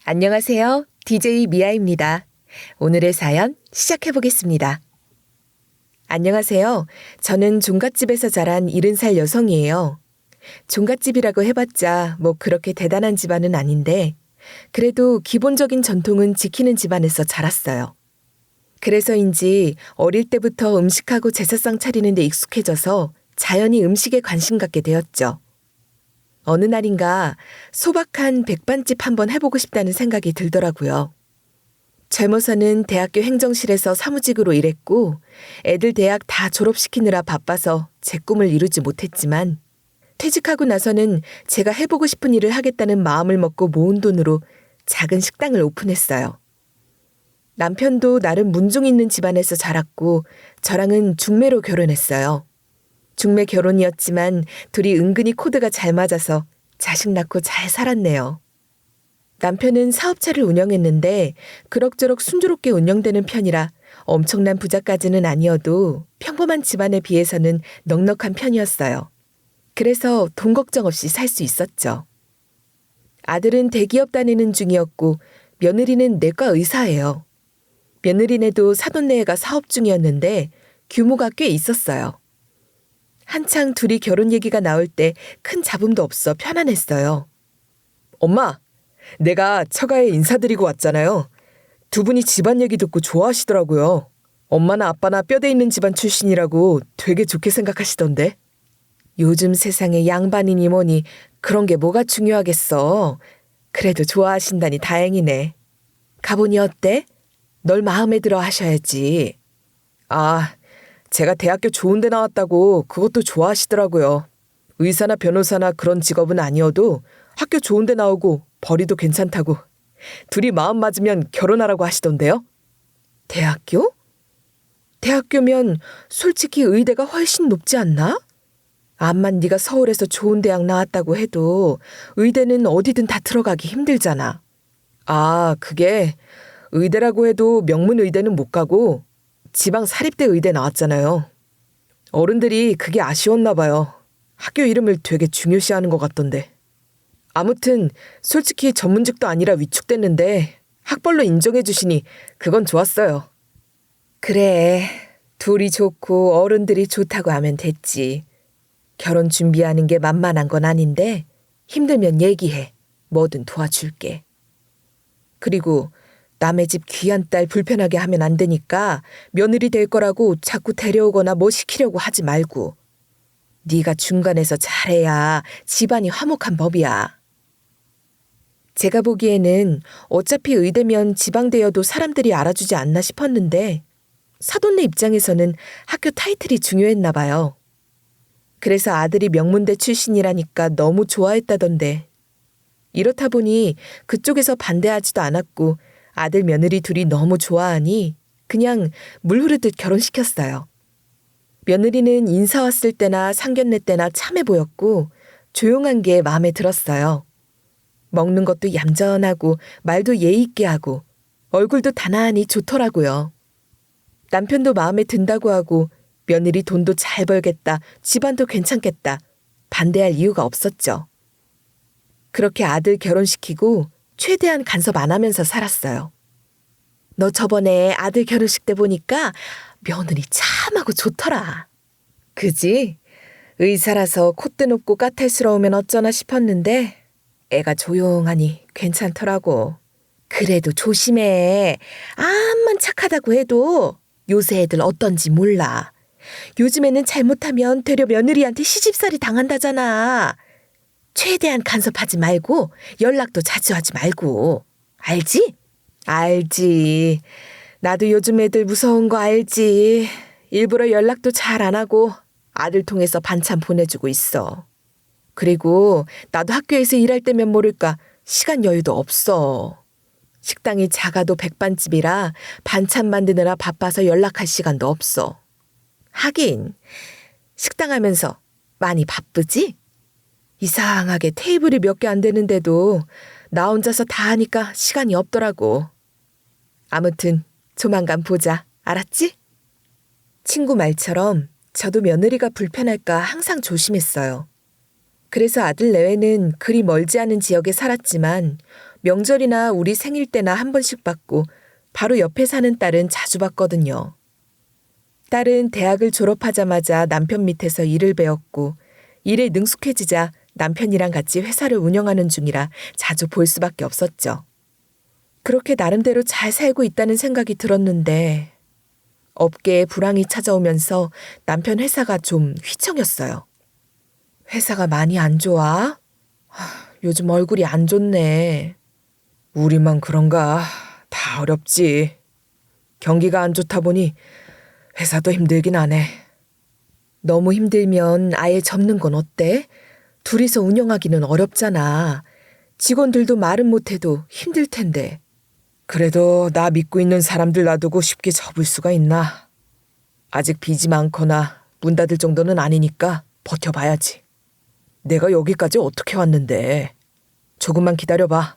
안녕하세요. DJ 미아입니다. 오늘의 사연 시작해 보겠습니다. 안녕하세요. 저는 종갓집에서 자란 70살 여성이에요. 종갓집이라고 해봤자 뭐 그렇게 대단한 집안은 아닌데 그래도 기본적인 전통은 지키는 집안에서 자랐어요. 그래서인지 어릴 때부터 음식하고 제사상 차리는 데 익숙해져서 자연히 음식에 관심 갖게 되었죠. 어느 날인가 소박한 백반집 한번 해보고 싶다는 생각이 들더라고요. 젊어서는 대학교 행정실에서 사무직으로 일했고 애들 대학 다 졸업시키느라 바빠서 제 꿈을 이루지 못했지만 퇴직하고 나서는 제가 해보고 싶은 일을 하겠다는 마음을 먹고 모은 돈으로 작은 식당을 오픈했어요. 남편도 나름 문중 있는 집안에서 자랐고 저랑은 중매로 결혼했어요. 중매 결혼이었지만 둘이 은근히 코드가 잘 맞아서 자식 낳고 잘 살았네요. 남편은 사업체를 운영했는데 그럭저럭 순조롭게 운영되는 편이라 엄청난 부자까지는 아니어도 평범한 집안에 비해서는 넉넉한 편이었어요. 그래서 돈 걱정 없이 살 수 있었죠. 아들은 대기업 다니는 중이었고 며느리는 내과 의사예요. 며느리네도 사돈네가 사업 중이었는데 규모가 꽤 있었어요. 한창 둘이 결혼 얘기가 나올 때 큰 잡음도 없어 편안했어요. 엄마, 내가 처가에 인사드리고 왔잖아요. 두 분이 집안 얘기 듣고 좋아하시더라고요. 엄마나 아빠나 뼈대 있는 집안 출신이라고 되게 좋게 생각하시던데. 요즘 세상에 양반이니 뭐니 그런 게 뭐가 중요하겠어. 그래도 좋아하신다니 다행이네. 가보니 어때? 널 마음에 들어 하셔야지. 아, 제가 대학교 좋은 데 나왔다고 그것도 좋아하시더라고요. 의사나 변호사나 그런 직업은 아니어도 학교 좋은 데 나오고 벌이도 괜찮다고. 둘이 마음 맞으면 결혼하라고 하시던데요. 대학교? 대학교면 솔직히 의대가 훨씬 높지 않나? 암만 네가 서울에서 좋은 대학 나왔다고 해도 의대는 어디든 다 들어가기 힘들잖아. 아, 그게 의대라고 해도 명문 의대는 못 가고 지방 사립대 의대 나왔잖아요. 어른들이 그게 아쉬웠나 봐요. 학교 이름을 되게 중요시하는 것 같던데. 아무튼 솔직히 전문직도 아니라 위축됐는데 학벌로 인정해 주시니 그건 좋았어요. 그래, 둘이 좋고 어른들이 좋다고 하면 됐지. 결혼 준비하는 게 만만한 건 아닌데 힘들면 얘기해. 뭐든 도와줄게. 그리고 남의 집 귀한 딸 불편하게 하면 안 되니까 며느리 될 거라고 자꾸 데려오거나 뭐 시키려고 하지 말고. 네가 중간에서 잘해야 집안이 화목한 법이야. 제가 보기에는 어차피 의대면 지방대여도 사람들이 알아주지 않나 싶었는데 사돈네 입장에서는 학교 타이틀이 중요했나 봐요. 그래서 아들이 명문대 출신이라니까 너무 좋아했다던데. 이렇다 보니 그쪽에서 반대하지도 않았고 아들 며느리 둘이 너무 좋아하니 그냥 물 흐르듯 결혼시켰어요. 며느리는 인사 왔을 때나 상견례 때나 참해 보였고 조용한 게 마음에 들었어요. 먹는 것도 얌전하고 말도 예의 있게 하고 얼굴도 단아하니 좋더라고요. 남편도 마음에 든다고 하고 며느리 돈도 잘 벌겠다, 집안도 괜찮겠다, 반대할 이유가 없었죠. 그렇게 아들 결혼시키고 최대한 간섭 안 하면서 살았어요. 너 저번에 아들 결혼식 때 보니까 며느리 참하고 좋더라. 그지? 의사라서 콧대 높고 까탈스러우면 어쩌나 싶었는데 애가 조용하니 괜찮더라고. 그래도 조심해. 암만 착하다고 해도 요새 애들 어떤지 몰라. 요즘에는 잘못하면 되려 며느리한테 시집살이 당한다잖아. 최대한 간섭하지 말고 연락도 자주 하지 말고. 알지? 알지. 나도 요즘 애들 무서운 거 알지. 일부러 연락도 잘 안 하고 아들 통해서 반찬 보내주고 있어. 그리고 나도 학교에서 일할 때면 모를까 시간 여유도 없어. 식당이 작아도 백반집이라 반찬 만드느라 바빠서 연락할 시간도 없어. 하긴 식당 하면서 많이 바쁘지? 이상하게 테이블이 몇 개 안 되는데도 나 혼자서 다 하니까 시간이 없더라고. 아무튼 조만간 보자. 알았지? 친구 말처럼 저도 며느리가 불편할까 항상 조심했어요. 그래서 아들 내외는 그리 멀지 않은 지역에 살았지만 명절이나 우리 생일 때나 한 번씩 받고 바로 옆에 사는 딸은 자주 받거든요. 딸은 대학을 졸업하자마자 남편 밑에서 일을 배웠고 일에 능숙해지자 남편이랑 같이 회사를 운영하는 중이라 자주 볼 수밖에 없었죠. 그렇게 나름대로 잘 살고 있다는 생각이 들었는데 업계에 불황이 찾아오면서 남편 회사가 좀 휘청였어요. 회사가 많이 안 좋아? 요즘 얼굴이 안 좋네. 우리만 그런가? 다 어렵지. 경기가 안 좋다 보니 회사도 힘들긴 하네. 너무 힘들면 아예 접는 건 어때? 둘이서 운영하기는 어렵잖아. 직원들도 말은 못해도 힘들 텐데. 그래도 나 믿고 있는 사람들 놔두고 쉽게 접을 수가 있나? 아직 빚이 많거나 문 닫을 정도는 아니니까 버텨봐야지. 내가 여기까지 어떻게 왔는데. 조금만 기다려봐.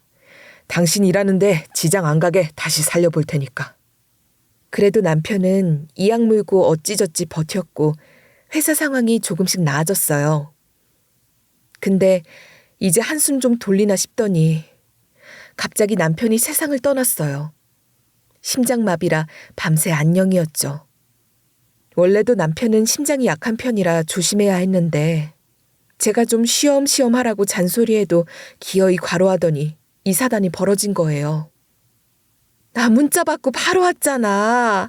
당신 일하는데 지장 안 가게 다시 살려볼 테니까. 그래도 남편은 이악 물고 어찌저찌 버텼고 회사 상황이 조금씩 나아졌어요. 근데 이제 한숨 좀 돌리나 싶더니 갑자기 남편이 세상을 떠났어요. 심장마비라 밤새 안녕이었죠. 원래도 남편은 심장이 약한 편이라 조심해야 했는데 제가 좀 쉬엄쉬엄 하라고 잔소리해도 기어이 과로하더니 이 사단이 벌어진 거예요. 나 문자 받고 바로 왔잖아.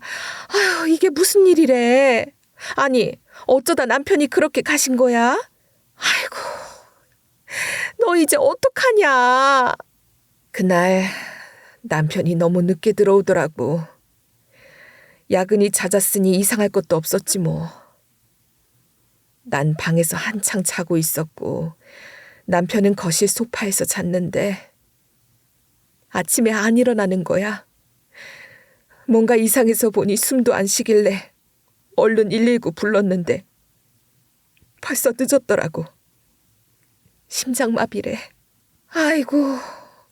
아휴, 이게 무슨 일이래. 아니, 어쩌다 남편이 그렇게 가신 거야? 아이고, 너 이제 어떡하냐. 그날 남편이 너무 늦게 들어오더라고. 야근이 잦았으니 이상할 것도 없었지 뭐. 난 방에서 한창 자고 있었고 남편은 거실 소파에서 잤는데 아침에 안 일어나는 거야. 뭔가 이상해서 보니 숨도 안 쉬길래 얼른 119 불렀는데 벌써 늦었더라고. 심장마비래. 아이고,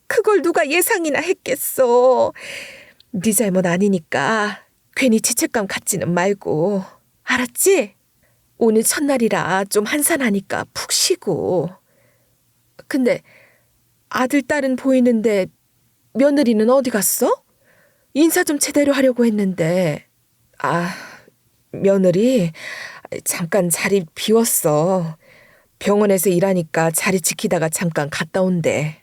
그걸 누가 예상이나 했겠어. 네 잘못 아니니까 괜히 죄책감 갖지는 말고. 알았지? 오늘 첫날이라 좀 한산하니까 푹 쉬고. 근데 아들, 딸은 보이는데 며느리는 어디 갔어? 인사 좀 제대로 하려고 했는데. 며느리 잠깐 자리 비웠어. 병원에서 일하니까 자리 지키다가 잠깐 갔다 온대.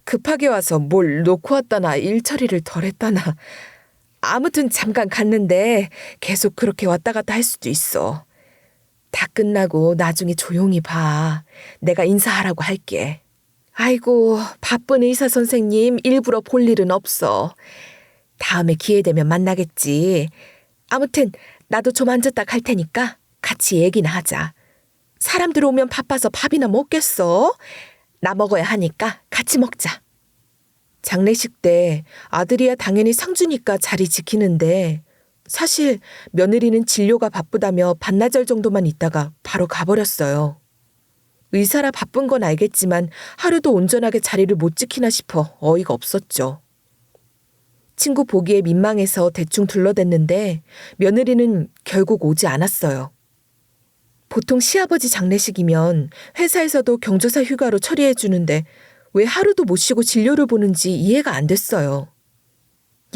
급하게 와서 뭘 놓고 왔다나 일 처리를 덜 했다나. 아무튼 잠깐 갔는데 계속 그렇게 왔다 갔다 할 수도 있어. 다 끝나고 나중에 조용히 봐. 내가 인사하라고 할게. 아이고, 바쁜 의사 선생님 일부러 볼 일은 없어. 다음에 기회 되면 만나겠지. 아무튼 나도 좀 앉았다 갈 테니까 같이 얘기나 하자. 사람들 오면 바빠서 밥이나 먹겠어? 나 먹어야 하니까 같이 먹자. 장례식 때 아들이야 당연히 상주니까 자리 지키는데 사실 며느리는 진료가 바쁘다며 반나절 정도만 있다가 바로 가버렸어요. 의사라 바쁜 건 알겠지만 하루도 온전하게 자리를 못 지키나 싶어 어이가 없었죠. 친구 보기에 민망해서 대충 둘러댔는데 며느리는 결국 오지 않았어요. 보통 시아버지 장례식이면 회사에서도 경조사 휴가로 처리해 주는데 왜 하루도 못 쉬고 진료를 보는지 이해가 안 됐어요.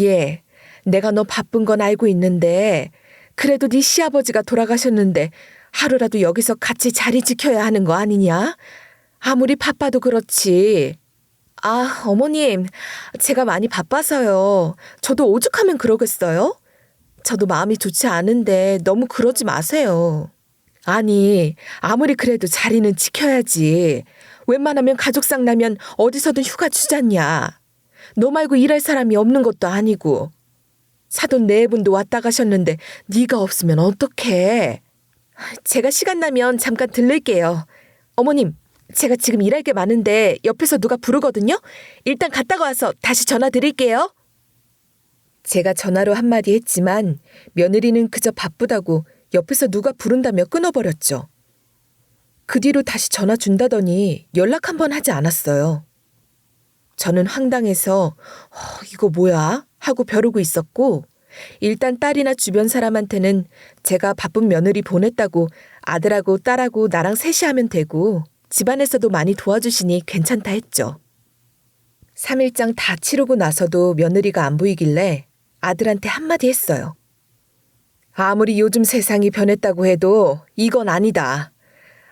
얘, 내가 너 바쁜 건 알고 있는데 그래도 네 시아버지가 돌아가셨는데 하루라도 여기서 같이 자리 지켜야 하는 거 아니냐? 아무리 바빠도 그렇지. 어머님, 제가 많이 바빠서요. 저도 오죽하면 그러겠어요? 저도 마음이 좋지 않은데 너무 그러지 마세요. 아니, 아무리 그래도 자리는 지켜야지. 웬만하면 가족상 나면 어디서든 휴가 주잖냐. 너 말고 일할 사람이 없는 것도 아니고. 사돈 4분도 왔다 가셨는데 네가 없으면 어떡해. 제가 시간 나면 잠깐 들를게요. 어머님, 제가 지금 일할 게 많은데 옆에서 누가 부르거든요. 일단 갔다가 와서 다시 전화 드릴게요. 제가 전화로 한마디 했지만 며느리는 그저 바쁘다고 옆에서 누가 부른다며 끊어버렸죠. 그 뒤로 다시 전화 준다더니 연락 한 번 하지 않았어요. 저는 황당해서 이거 뭐야? 하고 벼르고 있었고 일단 딸이나 주변 사람한테는 제가 바쁜 며느리 보냈다고 아들하고 딸하고 나랑 셋이 하면 되고 집안에서도 많이 도와주시니 괜찮다 했죠. 3일장 다 치르고 나서도 며느리가 안 보이길래 아들한테 한마디 했어요. 아무리 요즘 세상이 변했다고 해도 이건 아니다.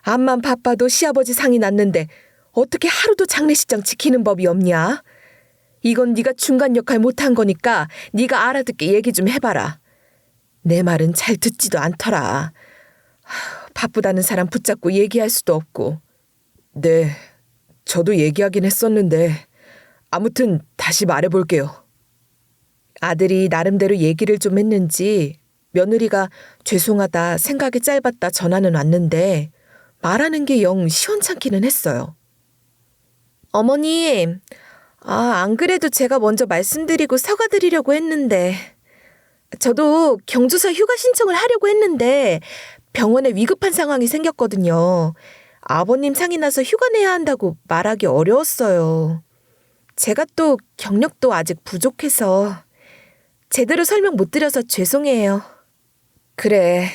암만 바빠도 시아버지 상이 났는데 어떻게 하루도 장례식장 지키는 법이 없냐? 이건 네가 중간 역할 못한 거니까 네가 알아듣게 얘기 좀 해봐라. 내 말은 잘 듣지도 않더라. 바쁘다는 사람 붙잡고 얘기할 수도 없고. 네, 저도 얘기하긴 했었는데 아무튼 다시 말해볼게요. 아들이 나름대로 얘기를 좀 했는지 며느리가 죄송하다, 생각이 짧았다 전화는 왔는데 말하는 게 영 시원찮기는 했어요. 어머님, 안 그래도 제가 먼저 말씀드리고 사과드리려고 했는데 저도 경조사 휴가 신청을 하려고 했는데 병원에 위급한 상황이 생겼거든요. 아버님 상이 나서 휴가 내야 한다고 말하기 어려웠어요. 제가 또 경력도 아직 부족해서 제대로 설명 못 드려서 죄송해요. 그래.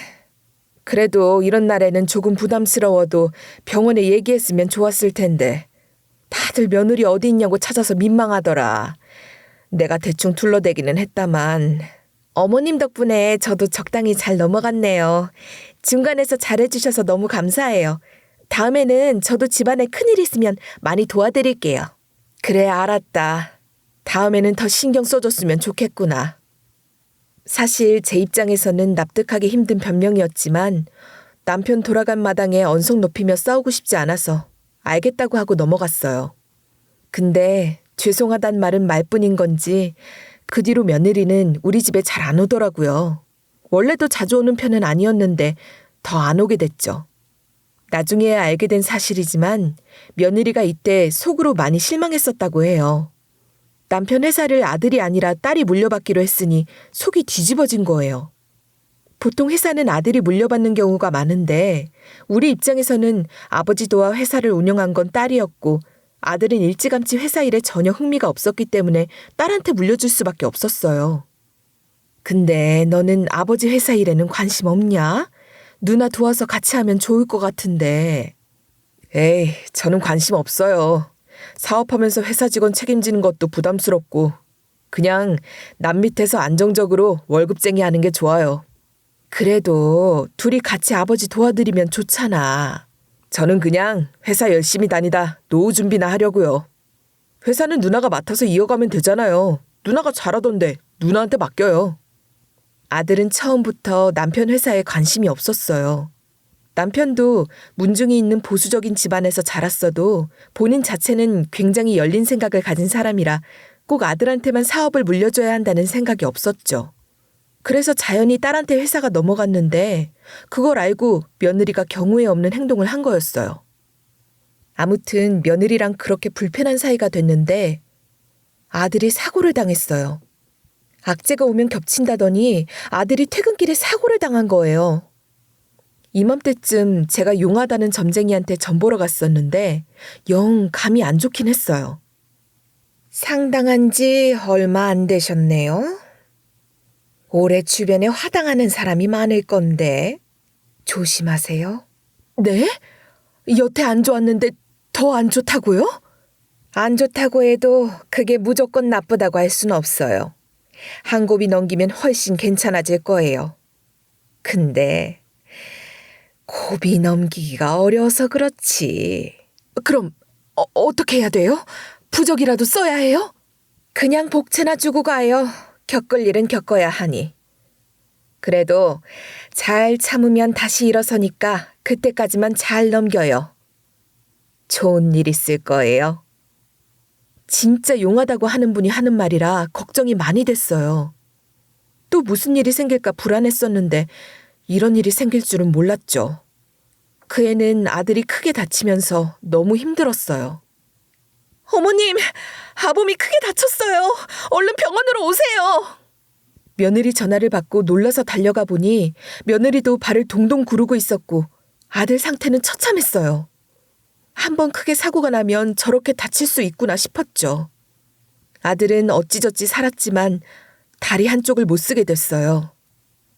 그래도 이런 날에는 조금 부담스러워도 병원에 얘기했으면 좋았을 텐데 다들 며느리 어디 있냐고 찾아서 민망하더라. 내가 대충 둘러대기는 했다만 어머님 덕분에 저도 적당히 잘 넘어갔네요. 중간에서 잘해주셔서 너무 감사해요. 다음에는 저도 집안에 큰일 있으면 많이 도와드릴게요. 그래, 알았다. 다음에는 더 신경 써줬으면 좋겠구나. 사실 제 입장에서는 납득하기 힘든 변명이었지만 남편 돌아간 마당에 언성 높이며 싸우고 싶지 않아서 알겠다고 하고 넘어갔어요. 근데 죄송하단 말은 말뿐인 건지 그 뒤로 며느리는 우리 집에 잘 안 오더라고요. 원래도 자주 오는 편은 아니었는데 더 안 오게 됐죠. 나중에야 알게 된 사실이지만 며느리가 이때 속으로 많이 실망했었다고 해요. 남편 회사를 아들이 아니라 딸이 물려받기로 했으니 속이 뒤집어진 거예요. 보통 회사는 아들이 물려받는 경우가 많은데 우리 입장에서는 아버지 도와 회사를 운영한 건 딸이었고 아들은 일찌감치 회사 일에 전혀 흥미가 없었기 때문에 딸한테 물려줄 수밖에 없었어요. 근데 너는 아버지 회사 일에는 관심 없냐? 누나 도와서 같이 하면 좋을 것 같은데. 에이, 저는 관심 없어요. 사업하면서 회사 직원 책임지는 것도 부담스럽고 그냥 남 밑에서 안정적으로 월급쟁이 하는 게 좋아요. 그래도 둘이 같이 아버지 도와드리면 좋잖아. 저는 그냥 회사 열심히 다니다 노후 준비나 하려고요. 회사는 누나가 맡아서 이어가면 되잖아요. 누나가 잘하던데 누나한테 맡겨요. 아들은 처음부터 남편 회사에 관심이 없었어요. 남편도 문중이 있는 보수적인 집안에서 자랐어도 본인 자체는 굉장히 열린 생각을 가진 사람이라 꼭 아들한테만 사업을 물려줘야 한다는 생각이 없었죠. 그래서 자연히 딸한테 회사가 넘어갔는데 그걸 알고 며느리가 경우에 없는 행동을 한 거였어요. 아무튼 며느리랑 그렇게 불편한 사이가 됐는데 아들이 사고를 당했어요. 악재가 오면 겹친다더니 아들이 퇴근길에 사고를 당한 거예요. 이맘때쯤 제가 용하다는 점쟁이한테 점 보러 갔었는데 영 감이 안 좋긴 했어요. 상당한 지 얼마 안 되셨네요. 올해 주변에 화당하는 사람이 많을 건데 조심하세요. 네? 여태 안 좋았는데 더 안 좋다고요? 안 좋다고 해도 그게 무조건 나쁘다고 할 순 없어요. 한 곱이 넘기면 훨씬 괜찮아질 거예요. 근데 곱이 넘기기가 어려워서 그렇지. 그럼 어떻게 해야 돼요? 부적이라도 써야 해요? 그냥 복채나 주고 가요. 겪을 일은 겪어야 하니. 그래도 잘 참으면 다시 일어서니까 그때까지만 잘 넘겨요. 좋은 일 있을 거예요. 진짜 용하다고 하는 분이 하는 말이라 걱정이 많이 됐어요. 또 무슨 일이 생길까 불안했었는데 이런 일이 생길 줄은 몰랐죠. 그 애는 아들이 크게 다치면서 너무 힘들었어요. 어머님, 아범이 크게 다쳤어요. 얼른 병원으로 오세요. 며느리 전화를 받고 놀라서 달려가 보니 며느리도 발을 동동 구르고 있었고 아들 상태는 처참했어요. 한번 크게 사고가 나면 저렇게 다칠 수 있구나 싶었죠. 아들은 어찌저찌 살았지만 다리 한쪽을 못 쓰게 됐어요.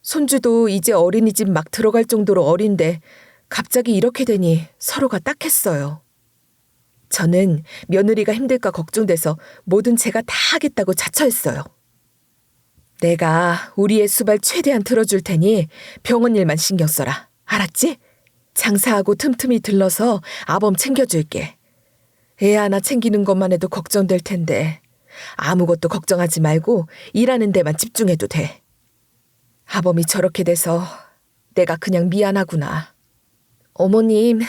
손주도 이제 어린이집 막 들어갈 정도로 어린데 갑자기 이렇게 되니 서로가 딱했어요. 저는 며느리가 힘들까 걱정돼서 뭐든 제가 다 하겠다고 자처했어요. 내가 우리 애수발 최대한 들어줄 테니 병원 일만 신경 써라. 알았지? 장사하고 틈틈이 들러서 아범 챙겨줄게. 애 하나 챙기는 것만 해도 걱정될 텐데 아무것도 걱정하지 말고 일하는 데만 집중해도 돼. 아범이 저렇게 돼서 내가 그냥 미안하구나. 어머님,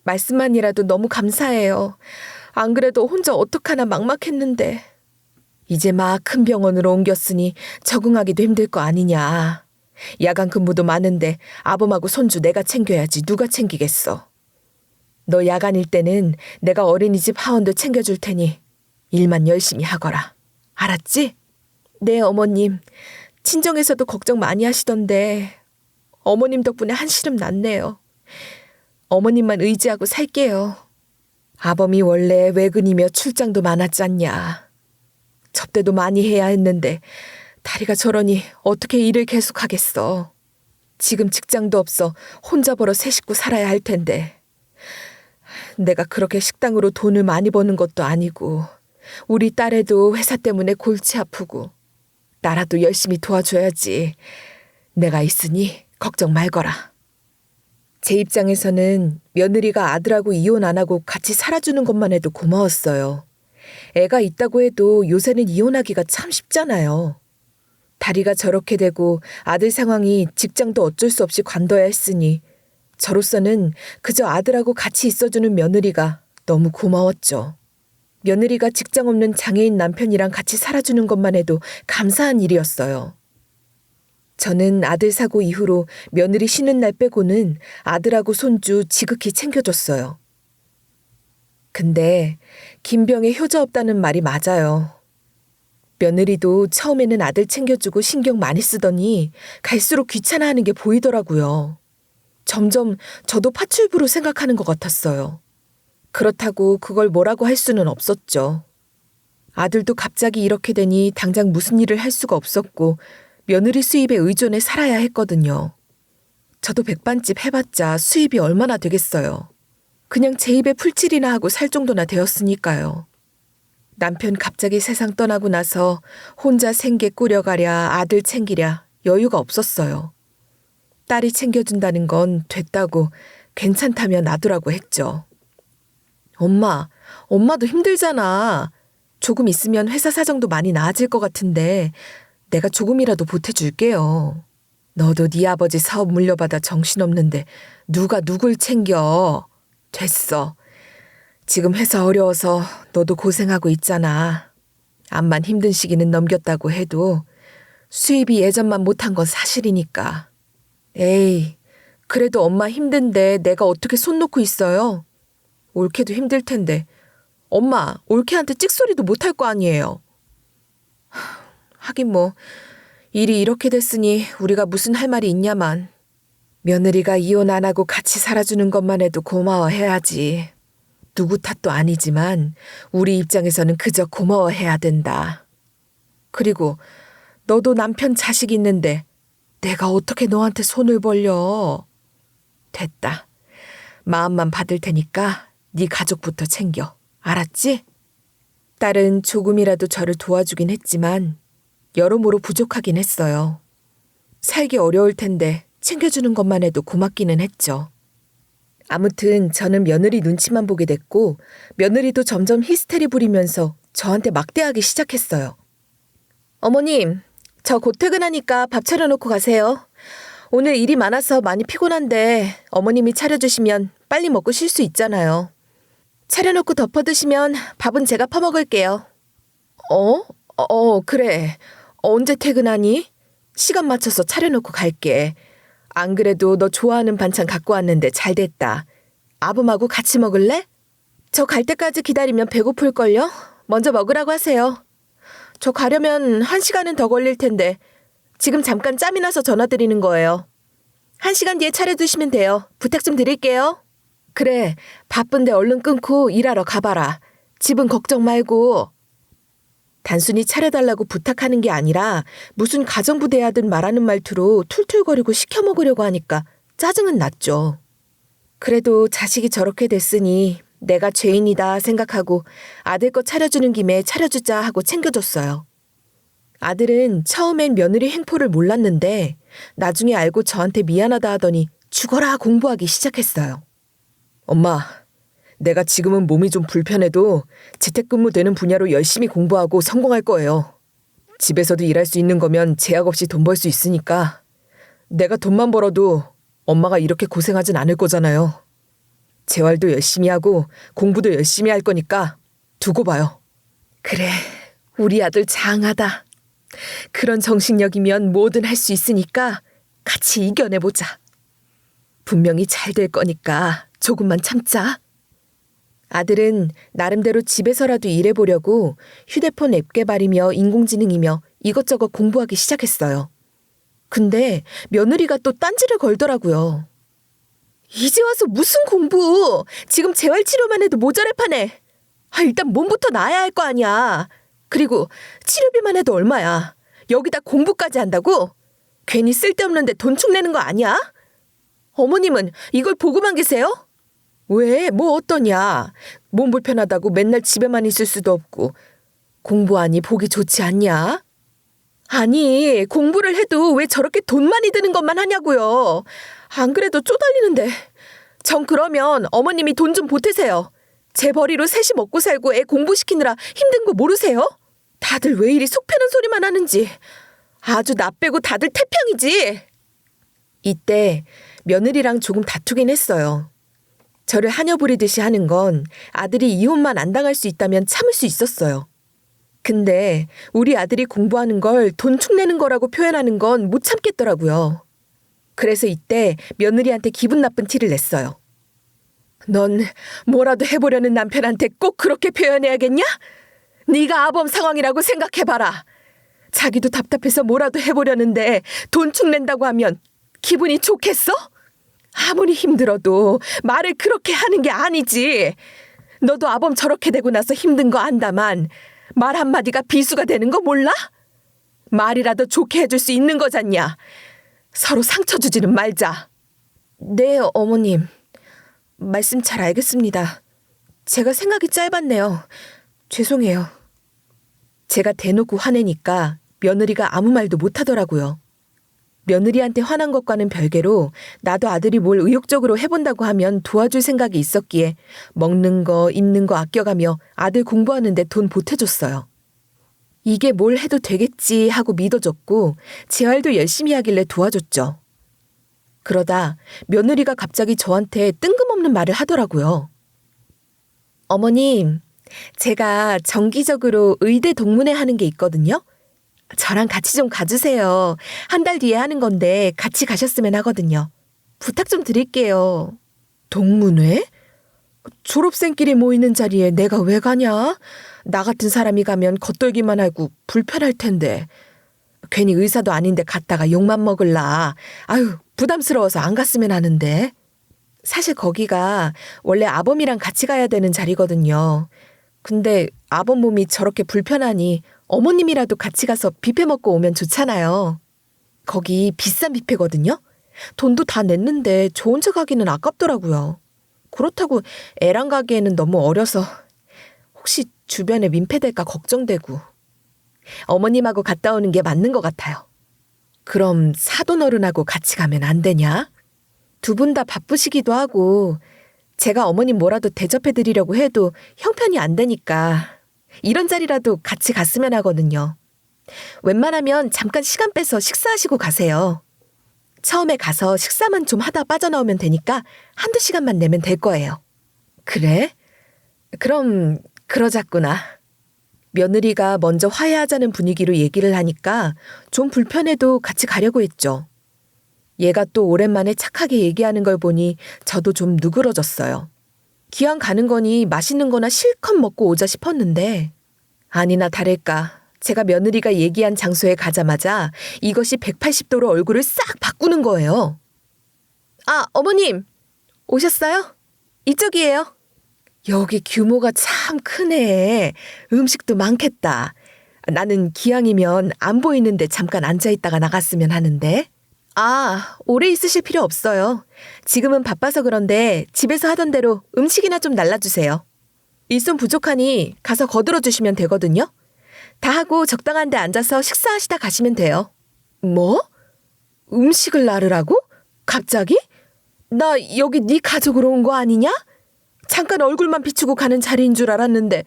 말씀만이라도 너무 감사해요. 안 그래도 혼자 어떡하나 막막했는데. 이제 막 큰 병원으로 옮겼으니 적응하기도 힘들 거 아니냐. 야간 근무도 많은데 아범하고 손주 내가 챙겨야지 누가 챙기겠어. 너 야간일 때는 내가 어린이집 하원도 챙겨줄 테니 일만 열심히 하거라. 알았지? 네, 어머님. 친정에서도 걱정 많이 하시던데 어머님 덕분에 한시름 났네요. 어머님만 의지하고 살게요. 아범이 원래 외근이며 출장도 많았잖냐. 접대도 많이 해야 했는데 다리가 저러니 어떻게 일을 계속하겠어. 지금 직장도 없어 혼자 벌어 세 식구 살아야 할 텐데. 내가 그렇게 식당으로 돈을 많이 버는 것도 아니고 우리 딸애도 회사 때문에 골치 아프고 나라도 열심히 도와줘야지. 내가 있으니 걱정 말거라. 제 입장에서는 며느리가 아들하고 이혼 안 하고 같이 살아주는 것만 해도 고마웠어요. 애가 있다고 해도 요새는 이혼하기가 참 쉽잖아요. 다리가 저렇게 되고 아들 상황이 직장도 어쩔 수 없이 관둬야 했으니 저로서는 그저 아들하고 같이 있어주는 며느리가 너무 고마웠죠. 며느리가 직장 없는 장애인 남편이랑 같이 살아주는 것만 해도 감사한 일이었어요. 저는 아들 사고 이후로 며느리 쉬는 날 빼고는 아들하고 손주 지극히 챙겨줬어요. 근데 김병에 효자 없다는 말이 맞아요. 며느리도 처음에는 아들 챙겨주고 신경 많이 쓰더니 갈수록 귀찮아하는 게 보이더라고요. 점점 저도 파출부로 생각하는 것 같았어요. 그렇다고 그걸 뭐라고 할 수는 없었죠. 아들도 갑자기 이렇게 되니 당장 무슨 일을 할 수가 없었고 며느리 수입에 의존해 살아야 했거든요. 저도 백반집 해봤자 수입이 얼마나 되겠어요. 그냥 제 입에 풀칠이나 하고 살 정도나 되었으니까요. 남편 갑자기 세상 떠나고 나서 혼자 생계 꾸려가랴 아들 챙기랴 여유가 없었어요. 딸이 챙겨준다는 건 됐다고 괜찮다면 놔두라고 했죠. 엄마도 힘들잖아. 조금 있으면 회사 사정도 많이 나아질 것 같은데 내가 조금이라도 보태줄게요. 너도 네 아버지 사업 물려받아 정신없는데 누가 누굴 챙겨. 됐어. 지금 회사 어려워서 너도 고생하고 있잖아. 암만 힘든 시기는 넘겼다고 해도 수입이 예전만 못한 건 사실이니까. 에이, 그래도 엄마 힘든데 내가 어떻게 손 놓고 있어요? 올케도 힘들 텐데 엄마 올케한테 찍소리도 못할 거 아니에요. 하긴 뭐 일이 이렇게 됐으니 우리가 무슨 할 말이 있냐만. 며느리가 이혼 안 하고 같이 살아주는 것만 해도 고마워해야지. 누구 탓도 아니지만 우리 입장에서는 그저 고마워해야 된다. 그리고 너도 남편 자식 있는데 내가 어떻게 너한테 손을 벌려. 됐다. 마음만 받을 테니까 네 가족부터 챙겨. 알았지? 딸은 조금이라도 저를 도와주긴 했지만 여러모로 부족하긴 했어요. 살기 어려울 텐데 챙겨주는 것만 해도 고맙기는 했죠. 아무튼 저는 며느리 눈치만 보게 됐고 며느리도 점점 히스테리 부리면서 저한테 막대하기 시작했어요. 어머님, 저 곧 퇴근하니까 밥 차려놓고 가세요. 오늘 일이 많아서 많이 피곤한데 어머님이 차려주시면 빨리 먹고 쉴 수 있잖아요. 차려놓고 덮어 드시면 밥은 제가 퍼먹을게요. 그래. 언제 퇴근하니? 시간 맞춰서 차려놓고 갈게. 안 그래도 너 좋아하는 반찬 갖고 왔는데 잘 됐다. 아범하고 같이 먹을래? 저 갈 때까지 기다리면 배고플걸요? 먼저 먹으라고 하세요. 저 가려면 1시간은 더 걸릴 텐데 지금 잠깐 짬이 나서 전화드리는 거예요. 1시간 뒤에 차려두시면 돼요. 부탁 좀 드릴게요. 그래, 바쁜데 얼른 끊고 일하러 가봐라. 집은 걱정 말고. 단순히 차려달라고 부탁하는 게 아니라 무슨 가정부 대하듯 말하는 말투로 툴툴거리고 시켜 먹으려고 하니까 짜증은 났죠. 그래도 자식이 저렇게 됐으니 내가 죄인이다 생각하고 아들 거 차려주는 김에 차려주자 하고 챙겨줬어요. 아들은 처음엔 며느리 행포를 몰랐는데 나중에 알고 저한테 미안하다 하더니 죽어라 공부하기 시작했어요. 엄마, 내가 지금은 몸이 좀 불편해도 재택근무 되는 분야로 열심히 공부하고 성공할 거예요. 집에서도 일할 수 있는 거면 제약 없이 돈 벌 수 있으니까 내가 돈만 벌어도 엄마가 이렇게 고생하진 않을 거잖아요. 재활도 열심히 하고 공부도 열심히 할 거니까 두고 봐요. 그래, 우리 아들 장하다. 그런 정신력이면 뭐든 할 수 있으니까 같이 이겨내보자. 분명히 잘 될 거니까 조금만 참자. 아들은 나름대로 집에서라도 일해보려고 휴대폰 앱 개발이며 인공지능이며 이것저것 공부하기 시작했어요. 근데 며느리가 또 딴지를 걸더라고요. 이제 와서 무슨 공부! 지금 재활치료만 해도 모자랄 판에! 일단 몸부터 나아야 할 거 아니야. 그리고 치료비만 해도 얼마야. 여기다 공부까지 한다고? 괜히 쓸데없는데 돈 축내는 거 아니야? 어머님은 이걸 보고만 계세요? 왜? 뭐 어떠냐? 몸 불편하다고 맨날 집에만 있을 수도 없고 공부하니 보기 좋지 않냐? 아니, 공부를 해도 왜 저렇게 돈 많이 드는 것만 하냐고요. 안 그래도 쪼달리는데. 전 그러면 어머님이 돈 좀 보태세요. 제 벌이로 셋이 먹고 살고 애 공부시키느라 힘든 거 모르세요? 다들 왜 이리 속 패는 소리만 하는지. 아주 나 빼고 다들 태평이지. 이때 며느리랑 조금 다투긴 했어요. 저를 하녀 부리듯이 하는 건 아들이 이혼만 안 당할 수 있다면 참을 수 있었어요. 근데 우리 아들이 공부하는 걸 돈 축내는 거라고 표현하는 건 못 참겠더라고요. 그래서 이때 며느리한테 기분 나쁜 티를 냈어요. 넌 뭐라도 해보려는 남편한테 꼭 그렇게 표현해야겠냐? 네가 아범 상황이라고 생각해봐라. 자기도 답답해서 뭐라도 해보려는데 돈 축낸다고 하면 기분이 좋겠어? 아무리 힘들어도 말을 그렇게 하는 게 아니지. 너도 아범 저렇게 되고 나서 힘든 거 안다만 말 한마디가 비수가 되는 거 몰라? 말이라도 좋게 해줄 수 있는 거잖냐. 서로 상처 주지는 말자. 네, 어머님. 말씀 잘 알겠습니다. 제가 생각이 짧았네요. 죄송해요. 제가 대놓고 화내니까 며느리가 아무 말도 못하더라고요. 며느리한테 화난 것과는 별개로 나도 아들이 뭘 의욕적으로 해본다고 하면 도와줄 생각이 있었기에 먹는 거, 입는 거 아껴가며 아들 공부하는데 돈 보태줬어요. 이게 뭘 해도 되겠지 하고 믿어줬고 재활도 열심히 하길래 도와줬죠. 그러다 며느리가 갑자기 저한테 뜬금없는 말을 하더라고요. 어머님, 제가 정기적으로 의대 동문회 하는 게 있거든요. 저랑 같이 좀 가주세요. 한 달 뒤에 하는 건데 같이 가셨으면 하거든요. 부탁 좀 드릴게요. 동문회? 졸업생끼리 모이는 자리에 내가 왜 가냐? 나 같은 사람이 가면 겉돌기만 하고 불편할 텐데. 괜히 의사도 아닌데 갔다가 욕만 먹을라. 아유, 부담스러워서 안 갔으면 하는데. 사실 거기가 원래 아범이랑 같이 가야 되는 자리거든요. 근데 아범 몸이 저렇게 불편하니 어머님이라도 같이 가서 뷔페 먹고 오면 좋잖아요. 거기 비싼 뷔페거든요. 돈도 다 냈는데 저 혼자 가기는 아깝더라고요. 그렇다고 애랑 가기에는 너무 어려서 혹시 주변에 민폐될까 걱정되고. 어머님하고 갔다 오는 게 맞는 것 같아요. 그럼 사돈어른하고 같이 가면 안 되냐? 두 분 다 바쁘시기도 하고 제가 어머님 뭐라도 대접해드리려고 해도 형편이 안 되니까 이런 자리라도 같이 갔으면 하거든요. 웬만하면 잠깐 시간 빼서 식사하시고 가세요. 처음에 가서 식사만 좀 하다 빠져나오면 되니까 한두 시간만 내면 될 거예요. 그래? 그럼 그러자꾸나. 며느리가 먼저 화해하자는 분위기로 얘기를 하니까 좀 불편해도 같이 가려고 했죠. 얘가 또 오랜만에 착하게 얘기하는 걸 보니 저도 좀 누그러졌어요. 기왕 가는 거니 맛있는 거나 실컷 먹고 오자 싶었는데 아니나 다를까 제가 며느리가 얘기한 장소에 가자마자 이것이 180도로 얼굴을 싹 바꾸는 거예요. 아, 어머님 오셨어요? 이쪽이에요. 여기 규모가 참 크네. 음식도 많겠다. 나는 기왕이면 안 보이는데 잠깐 앉아있다가 나갔으면 하는데. 오래 있으실 필요 없어요. 지금은 바빠서 그런데 집에서 하던 대로 음식이나 좀 날라주세요. 일손 부족하니 가서 거들어 주시면 되거든요. 다 하고 적당한 데 앉아서 식사하시다 가시면 돼요. 뭐? 음식을 나르라고? 갑자기? 나 여기 네 가족으로 온 거 아니냐? 잠깐 얼굴만 비추고 가는 자리인 줄 알았는데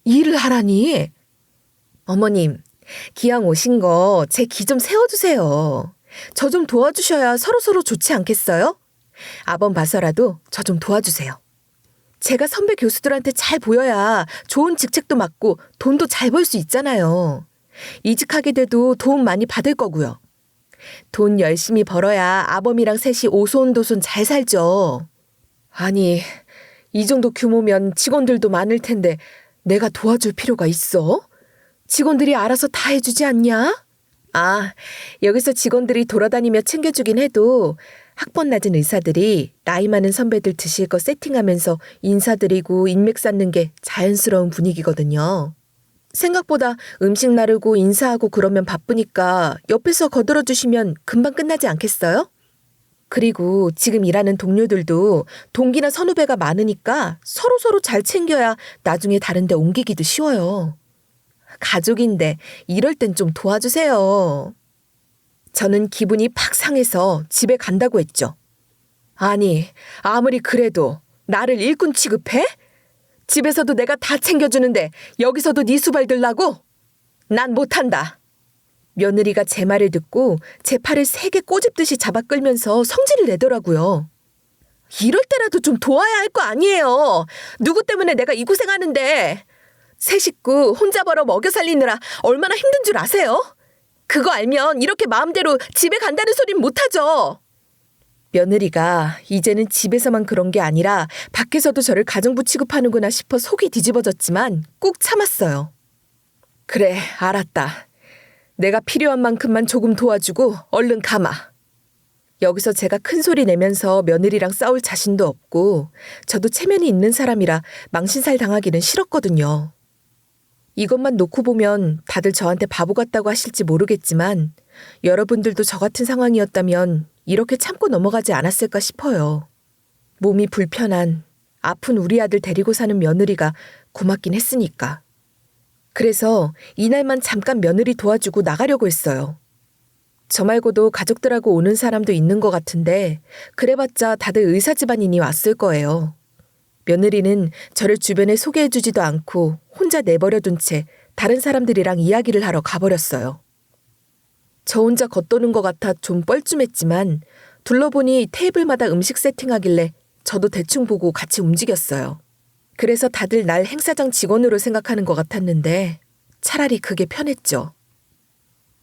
일을 하라니? 어머님, 기왕 오신 거 제 기 좀 세워주세요. 저 좀 도와주셔야 서로서로 좋지 않겠어요? 아범 봐서라도 저 좀 도와주세요. 제가 선배 교수들한테 잘 보여야 좋은 직책도 맡고 돈도 잘 벌 수 있잖아요. 이직하게 돼도 도움 많이 받을 거고요. 돈 열심히 벌어야 아범이랑 셋이 오손도손 잘 살죠. 아니, 이 정도 규모면 직원들도 많을 텐데 내가 도와줄 필요가 있어? 직원들이 알아서 다 해주지 않냐? 여기서 직원들이 돌아다니며 챙겨주긴 해도 학번 낮은 의사들이 나이 많은 선배들 드실 거 세팅하면서 인사드리고 인맥 쌓는 게 자연스러운 분위기거든요. 생각보다 음식 나르고 인사하고 그러면 바쁘니까 옆에서 거들어주시면 금방 끝나지 않겠어요? 그리고 지금 일하는 동료들도 동기나 선후배가 많으니까 서로서로 잘 챙겨야 나중에 다른 데 옮기기도 쉬워요. 가족인데 이럴 땐 좀 도와주세요. 저는 기분이 팍 상해서 집에 간다고 했죠. 아니, 아무리 그래도 나를 일꾼 취급해? 집에서도 내가 다 챙겨주는데 여기서도 네 수발 들라고? 난 못한다. 며느리가 제 말을 듣고 제 팔을 세게 꼬집듯이 잡아 끌면서 성질을 내더라고요. 이럴 때라도 좀 도와야 할 거 아니에요. 누구 때문에 내가 이 고생하는데. 세 식구 혼자 벌어 먹여 살리느라 얼마나 힘든 줄 아세요? 그거 알면 이렇게 마음대로 집에 간다는 소린 못하죠. 며느리가 이제는 집에서만 그런 게 아니라 밖에서도 저를 가정부 취급하는구나 싶어 속이 뒤집어졌지만 꾹 참았어요. 그래, 알았다. 내가 필요한 만큼만 조금 도와주고 얼른 가마. 여기서 제가 큰 소리 내면서 며느리랑 싸울 자신도 없고 저도 체면이 있는 사람이라 망신살 당하기는 싫었거든요. 이것만 놓고 보면 다들 저한테 바보 같다고 하실지 모르겠지만 여러분들도 저 같은 상황이었다면 이렇게 참고 넘어가지 않았을까 싶어요. 몸이 불편한, 아픈 우리 아들 데리고 사는 며느리가 고맙긴 했으니까. 그래서 이날만 잠깐 며느리 도와주고 나가려고 했어요. 저 말고도 가족들하고 오는 사람도 있는 것 같은데 그래봤자 다들 의사 집안인이 왔을 거예요. 며느리는 저를 주변에 소개해주지도 않고 혼자 내버려둔 채 다른 사람들이랑 이야기를 하러 가버렸어요. 저 혼자 겉도는 것 같아 좀 뻘쭘했지만 둘러보니 테이블마다 음식 세팅하길래 저도 대충 보고 같이 움직였어요. 그래서 다들 날 행사장 직원으로 생각하는 것 같았는데 차라리 그게 편했죠.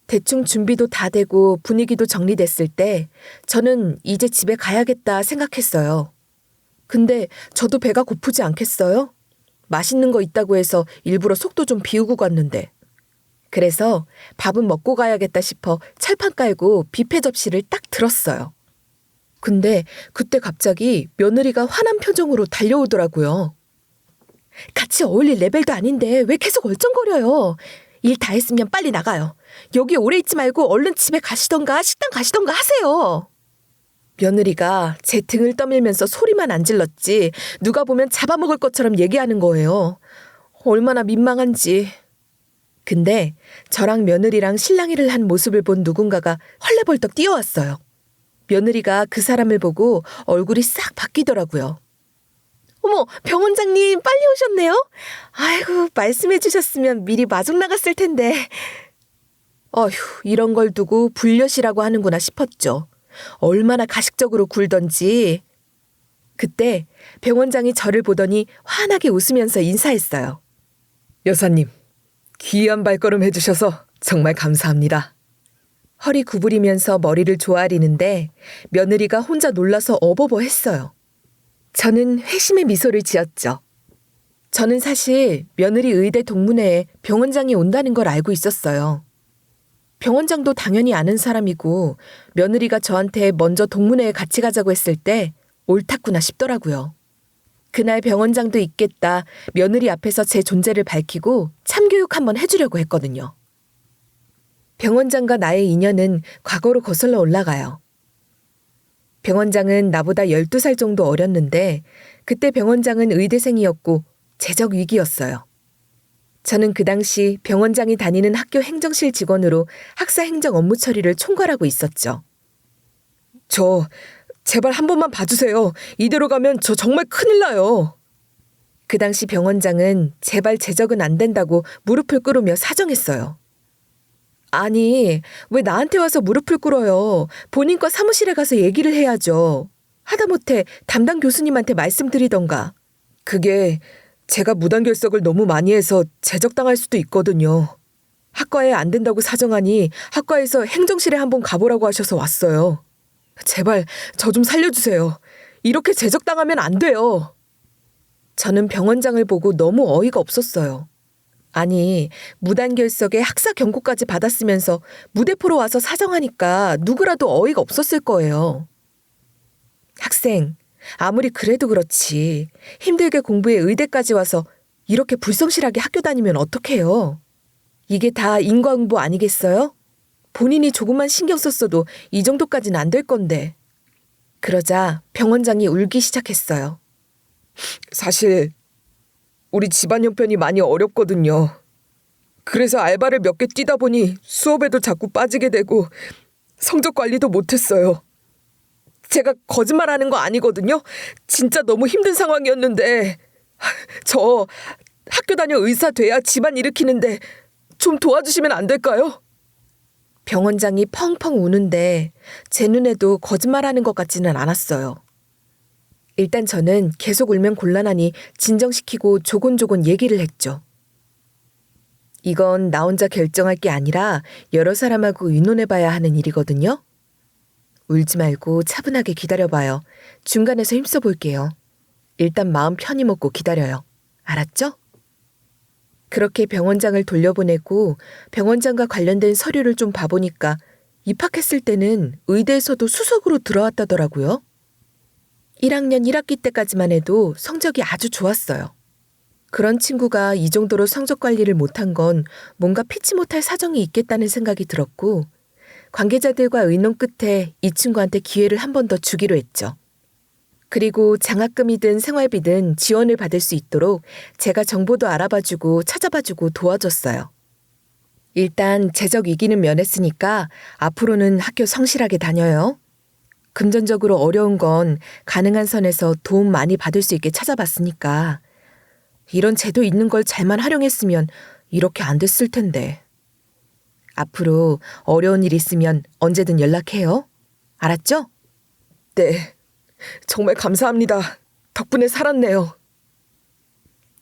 대충 준비도 다 되고 분위기도 정리됐을 때 저는 이제 집에 가야겠다 생각했어요. 근데 저도 배가 고프지 않겠어요? 맛있는 거 있다고 해서 일부러 속도 좀 비우고 갔는데. 그래서 밥은 먹고 가야겠다 싶어 철판 깔고 뷔페 접시를 딱 들었어요. 근데 그때 갑자기 며느리가 화난 표정으로 달려오더라고요. 같이 어울릴 레벨도 아닌데 왜 계속 얼쩡거려요? 일 다 했으면 빨리 나가요. 여기 오래 있지 말고 얼른 집에 가시던가 식당 가시던가 하세요. 며느리가 제 등을 떠밀면서 소리만 안 질렀지 누가 보면 잡아먹을 것처럼 얘기하는 거예요. 얼마나 민망한지. 근데 저랑 며느리랑 실랑이를 한 모습을 본 누군가가 헐레벌떡 뛰어왔어요. 며느리가 그 사람을 보고 얼굴이 싹 바뀌더라고요. 어머, 병 원장님 빨리 오셨네요? 아이고, 말씀해 주셨으면 미리 마중 나갔을 텐데. 어휴, 이런 걸 두고 불려시라고 하는구나 싶었죠. 얼마나 가식적으로 굴던지. 그때 병 원장이 저를 보더니 환하게 웃으면서 인사했어요. 여사님, 귀한 발걸음 해주셔서 정말 감사합니다. 허리 구부리면서 머리를 조아리는데 며느리가 혼자 놀라서 어버버했어요. 저는 회심의 미소를 지었죠. 저는 사실 며느리 의대 동문회에 병 원장이 온다는 걸 알고 있었어요. 병 원장도 당연히 아는 사람이고 며느리가 저한테 먼저 동문회에 같이 가자고 했을 때 옳았구나 싶더라고요. 그날 병 원장도 있겠다 며느리 앞에서 제 존재를 밝히고 참교육 한번 해주려고 했거든요. 병원장과 나의 인연은 과거로 거슬러 올라가요. 병원장은 나보다 12살 정도 어렸는데 그때 병원장은 의대생이었고 재적 위기였어요. 저는 그 당시 병원장이 다니는 학교 행정실 직원으로 학사 행정 업무 처리를 총괄하고 있었죠. 제발 한 번만 봐주세요. 이대로 가면 저 정말 큰일 나요. 그 당시 병원장은 제발 재적은 안 된다고 무릎을 꿇으며 사정했어요. 아니, 왜 나한테 와서 무릎을 꿇어요? 본인과 사무실에 가서 얘기를 해야죠. 하다못해 담당 교수님한테 말씀드리던가. 그게 제가 무단결석을 너무 많이 해서 제적당할 수도 있거든요. 학과에 안 된다고 사정하니 학과에서 행정실에 한번 가보라고 하셔서 왔어요. 제발 저 좀 살려주세요. 이렇게 제적당하면 안 돼요. 저는 병원장을 보고 너무 어이가 없었어요. 아니, 무단결석에 학사 경고까지 받았으면서 무대포로 와서 사정하니까 누구라도 어이가 없었을 거예요. 학생, 아무리 그래도 그렇지. 힘들게 공부해 의대까지 와서 이렇게 불성실하게 학교 다니면 어떡해요? 이게 다 인과응보 아니겠어요? 본인이 조금만 신경 썼어도 이 정도까지는 안 될 건데. 그러자 병원장이 울기 시작했어요. 사실 우리 집안 형편이 많이 어렵거든요. 그래서 알바를 몇 개 뛰다 보니 수업에도 자꾸 빠지게 되고 성적 관리도 못했어요. 제가 거짓말하는 거 아니거든요. 진짜 너무 힘든 상황이었는데 저 학교 다녀 의사 돼야 집안 일으키는데 좀 도와주시면 안 될까요? 병원장이 펑펑 우는데 제 눈에도 거짓말하는 것 같지는 않았어요. 일단 저는 계속 울면 곤란하니 진정시키고 조곤조곤 얘기를 했죠. 이건 나 혼자 결정할 게 아니라 여러 사람하고 의논해봐야 하는 일이거든요. 울지 말고 차분하게 기다려봐요. 중간에서 힘써 볼게요. 일단 마음 편히 먹고 기다려요. 알았죠? 그렇게 병원장을 돌려보내고 병원장과 관련된 서류를 좀 봐보니까 입학했을 때는 의대에서도 수석으로 들어왔다더라고요. 1학년 1학기 때까지만 해도 성적이 아주 좋았어요. 그런 친구가 이 정도로 성적 관리를 못한 건 뭔가 피치 못할 사정이 있겠다는 생각이 들었고 관계자들과 의논 끝에 이 친구한테 기회를 한 번 더 주기로 했죠. 그리고 장학금이든 생활비든 지원을 받을 수 있도록 제가 정보도 알아봐주고 찾아봐주고 도와줬어요. 일단 재적 위기는 면했으니까 앞으로는 학교 성실하게 다녀요. 금전적으로 어려운 건 가능한 선에서 도움 많이 받을 수 있게 찾아봤으니까 이런 제도 있는 걸 잘만 활용했으면 이렇게 안 됐을 텐데. 앞으로 어려운 일 있으면 언제든 연락해요. 알았죠? 네. 정말 감사합니다. 덕분에 살았네요.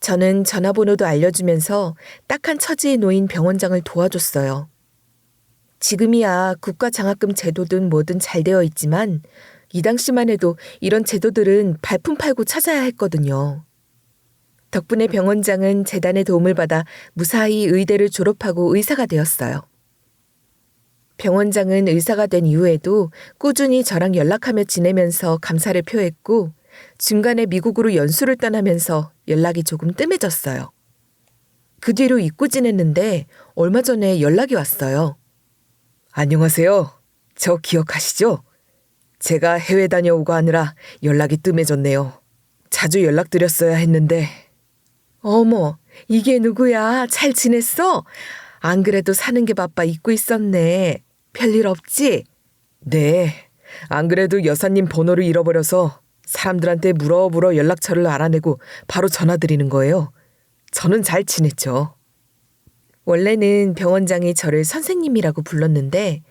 저는 전화번호도 알려주면서 딱한 처지에 놓인 병원장을 도와줬어요. 지금이야 국가장학금 제도든 뭐든 잘 되어 있지만 이 당시만 해도 이런 제도들은 발품 팔고 찾아야 했거든요. 덕분에 병원장은 재단의 도움을 받아 무사히 의대를 졸업하고 의사가 되었어요. 병원장은 의사가 된 이후에도 꾸준히 저랑 연락하며 지내면서 감사를 표했고 중간에 미국으로 연수를 떠나면서 연락이 조금 뜸해졌어요. 그 뒤로 잊고 지냈는데 얼마 전에 연락이 왔어요. 안녕하세요. 저 기억하시죠? 제가 해외 다녀오고 하느라 연락이 뜸해졌네요. 자주 연락드렸어야 했는데. 어머, 이게 누구야? 잘 지냈어? 안 그래도 사는 게 바빠 잊고 있었네. 별일 없지? 네. 안 그래도 여사님 번호를 잃어버려서 사람들한테 물어 연락처를 알아내고 바로 전화드리는 거예요. 저는 잘 지냈죠. 원래는 병원장이 저를 선생님이라고 불렀는데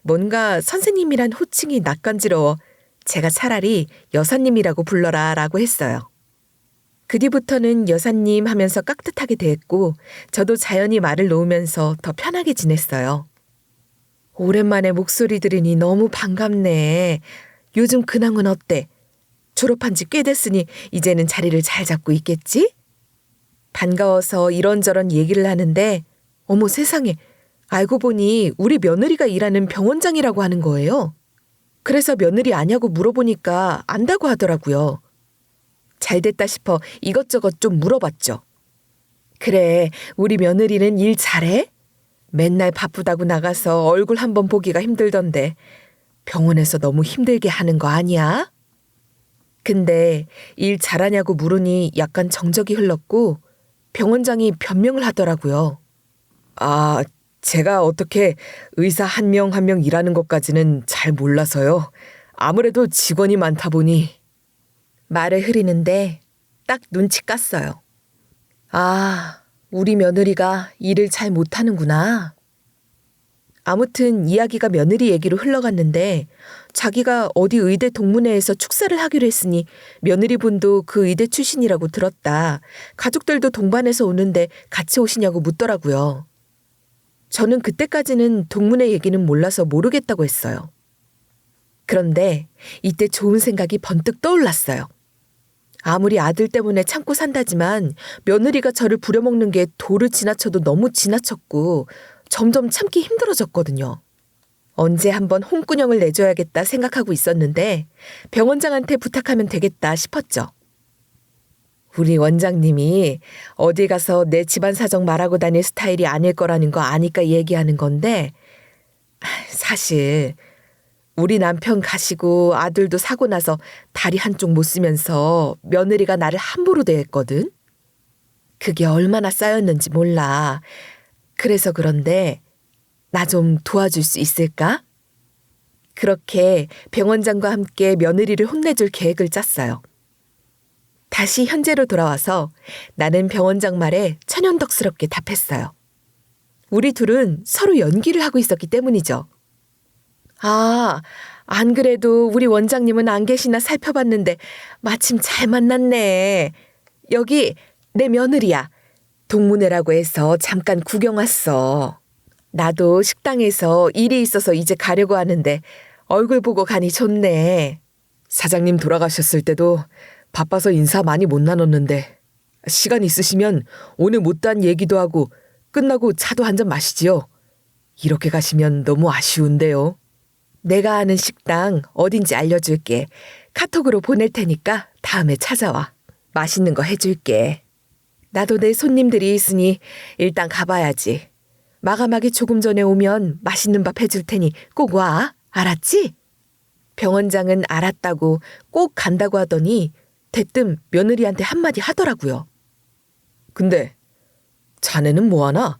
뭔가 선생님이란 호칭이 낯간지러워 제가 차라리 여사님이라고 불러라 라고 했어요. 그 뒤부터는 여사님 하면서 깍듯하게 대했고 저도 자연히 말을 놓으면서 더 편하게 지냈어요. 오랜만에 목소리 들으니 너무 반갑네. 요즘 근황은 어때? 졸업한 지 꽤 됐으니 이제는 자리를 잘 잡고 있겠지? 반가워서 이런저런 얘기를 하는데 어머 세상에, 알고 보니 우리 며느리가 일하는 병원장이라고 하는 거예요. 그래서 며느리 아냐고 물어보니까 안다고 하더라고요. 잘 됐다 싶어 이것저것 좀 물어봤죠. 그래, 우리 며느리는 일 잘해? 맨날 바쁘다고 나가서 얼굴 한번 보기가 힘들던데 병원에서 너무 힘들게 하는 거 아니야? 근데 일 잘하냐고 물으니 약간 정적이 흘렀고 병원장이 변명을 하더라고요. 아, 제가 어떻게 의사 한 명 한 명 일하는 것까지는 잘 몰라서요. 아무래도 직원이 많다 보니. 말을 흐리는데 딱 눈치 깠어요. 아, 우리 며느리가 일을 잘 못하는구나. 아무튼 이야기가 며느리 얘기로 흘러갔는데 자기가 어디 의대 동문회에서 축사를 하기로 했으니 며느리분도 그 의대 출신이라고 들었다. 가족들도 동반해서 오는데 같이 오시냐고 묻더라고요. 저는 그때까지는 동문회 얘기는 몰라서 모르겠다고 했어요. 그런데 이때 좋은 생각이 번뜩 떠올랐어요. 아무리 아들 때문에 참고 산다지만 며느리가 저를 부려먹는 게 도를 지나쳐도 너무 지나쳤고 점점 참기 힘들어졌거든요. 언제 한번 홍군형을 내줘야겠다 생각하고 있었는데 병원장한테 부탁하면 되겠다 싶었죠. 우리 원장님이 어디 가서 내 집안 사정 말하고 다닐 스타일이 아닐 거라는 거 아니까 얘기하는 건데 사실 우리 남편 가시고 아들도 사고 나서 다리 한쪽 못 쓰면서 며느리가 나를 함부로 대했거든. 그게 얼마나 쌓였는지 몰라. 그래서 그런데 나 좀 도와줄 수 있을까? 그렇게 병원장과 함께 며느리를 혼내줄 계획을 짰어요. 다시 현재로 돌아와서 나는 병원장 말에 천연덕스럽게 답했어요. 우리 둘은 서로 연기를 하고 있었기 때문이죠. 아, 안 그래도 우리 원장님은 안 계시나 살펴봤는데 마침 잘 만났네. 여기 내 며느리야. 동문회라고 해서 잠깐 구경 왔어. 나도 식당에서 일이 있어서 이제 가려고 하는데 얼굴 보고 가니 좋네. 사장님 돌아가셨을 때도 바빠서 인사 많이 못 나눴는데 시간 있으시면 오늘 못다한 얘기도 하고 끝나고 차도 한 잔 마시지요. 이렇게 가시면 너무 아쉬운데요. 내가 아는 식당 어딘지 알려줄게. 카톡으로 보낼 테니까 다음에 찾아와. 맛있는 거 해줄게. 나도 내 손님들이 있으니 일단 가봐야지. 마감하기 조금 전에 오면 맛있는 밥 해줄 테니 꼭 와. 알았지? 병원장은 알았다고 꼭 간다고 하더니 대뜸 며느리한테 한마디 하더라고요. 근데 자네는 뭐하나?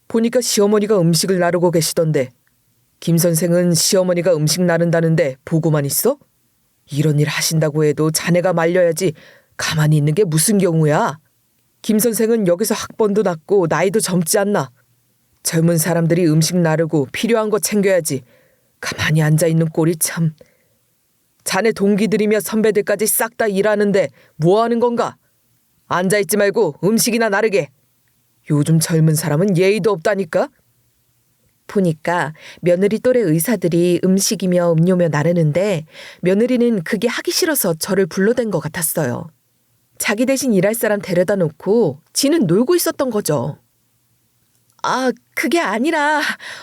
보니까 시어머니가 음식을 나르고 계시던데 김 선생은 시어머니가 음식 나른다는데 보고만 있어? 이런 일 하신다고 해도 자네가 말려야지 가만히 있는 게 무슨 경우야? 김 선생은 여기서 학번도 낮고 나이도 젊지 않나? 젊은 사람들이 음식 나르고 필요한 거 챙겨야지. 가만히 앉아있는 꼴이 참. 자네 동기들이며 선배들까지 싹 다 일하는데 뭐하는 건가? 앉아있지 말고 음식이나 나르게. 요즘 젊은 사람은 예의도 없다니까? 보니까 며느리 또래 의사들이 음식이며 음료며 나르는데 며느리는 그게 하기 싫어서 저를 불러댄 것 같았어요. 자기 대신 일할 사람 데려다 놓고 지는 놀고 있었던 거죠. 아, 그게 아니라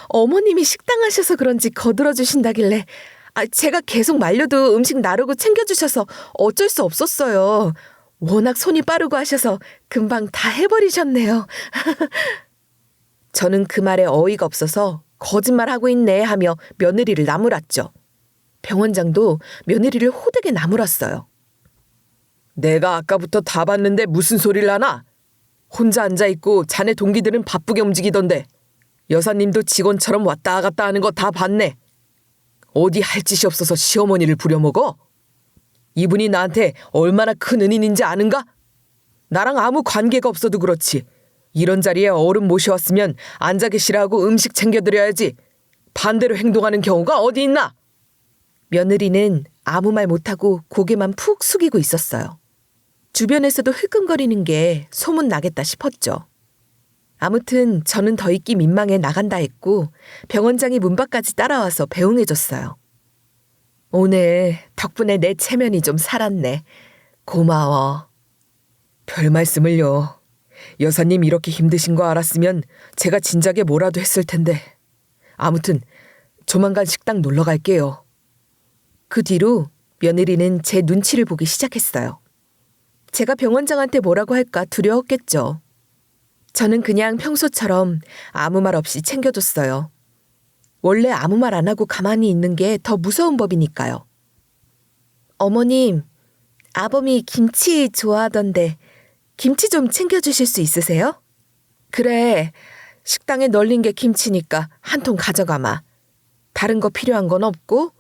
어머님이 식당 하셔서 그런지 거들어주신다길래 제가 계속 말려도 음식 나르고 챙겨주셔서 어쩔 수 없었어요. 워낙 손이 빠르고 하셔서 금방 다 해버리셨네요. 저는 그 말에 어이가 없어서 거짓말하고 있네 하며 며느리를 나무랐죠. 병원장도 며느리를 호되게 나무랐어요. 내가 아까부터 다 봤는데 무슨 소리를 하나? 혼자 앉아있고 자네 동기들은 바쁘게 움직이던데 여사님도 직원처럼 왔다 갔다 하는 거 다 봤네. 어디 할 짓이 없어서 시어머니를 부려먹어? 이분이 나한테 얼마나 큰 은인인지 아는가? 나랑 아무 관계가 없어도 그렇지. 이런 자리에 어른 모셔왔으면 앉아 계시라고 음식 챙겨드려야지. 반대로 행동하는 경우가 어디 있나? 며느리는 아무 말 못하고 고개만 푹 숙이고 있었어요. 주변에서도 흘끔거리는 게 소문나겠다 싶었죠. 아무튼 저는 더 있기 민망해 나간다 했고 병원장이 문 밖까지 따라와서 배웅해줬어요. 오늘 덕분에 내 체면이 좀 살았네. 고마워. 별 말씀을요. 여사님 이렇게 힘드신 거 알았으면 제가 진작에 뭐라도 했을 텐데. 아무튼 조만간 식당 놀러 갈게요. 그 뒤로 며느리는 제 눈치를 보기 시작했어요. 제가 병원장한테 뭐라고 할까 두려웠겠죠. 저는 그냥 평소처럼 아무 말 없이 챙겨줬어요. 원래 아무 말 안 하고 가만히 있는 게 더 무서운 법이니까요. 어머님, 아범이 김치 좋아하던데 김치 좀 챙겨주실 수 있으세요? 그래, 식당에 널린 게 김치니까 한 통 가져가마. 다른 거 필요한 건 없고?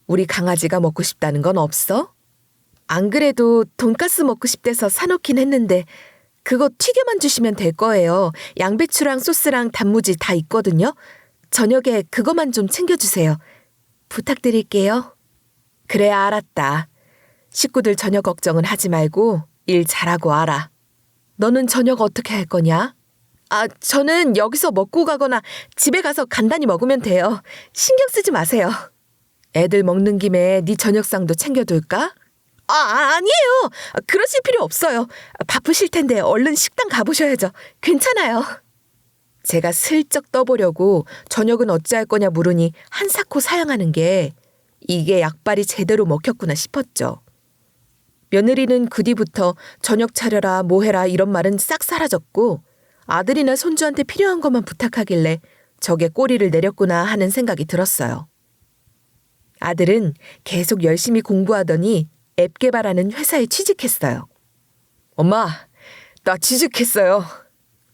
우리 강아지가 먹고 싶다는 건 없어? 안 그래도 돈가스 먹고 싶대서 사놓긴 했는데 그거 튀겨만 주시면 될 거예요. 양배추랑 소스랑 단무지 다 있거든요. 저녁에 그거만 좀 챙겨주세요. 부탁드릴게요. 그래, 알았다. 식구들 저녁 걱정은 하지 말고 일 잘하고 와라. 너는 저녁 어떻게 할 거냐? 저는 여기서 먹고 가거나 집에 가서 간단히 먹으면 돼요. 신경 쓰지 마세요. 애들 먹는 김에 네 저녁상도 챙겨둘까? 아니에요. 그러실 필요 없어요. 바쁘실 텐데 얼른 식당 가보셔야죠. 괜찮아요. 제가 슬쩍 떠보려고 저녁은 어찌할 거냐 물으니 한사코 사양하는 게 이게 약발이 제대로 먹혔구나 싶었죠. 며느리는 그 뒤부터 저녁 차려라 뭐 해라 이런 말은 싹 사라졌고 아들이나 손주한테 필요한 것만 부탁하길래 저게 꼬리를 내렸구나 하는 생각이 들었어요. 아들은 계속 열심히 공부하더니 앱 개발하는 회사에 취직했어요. 엄마, 나 취직했어요.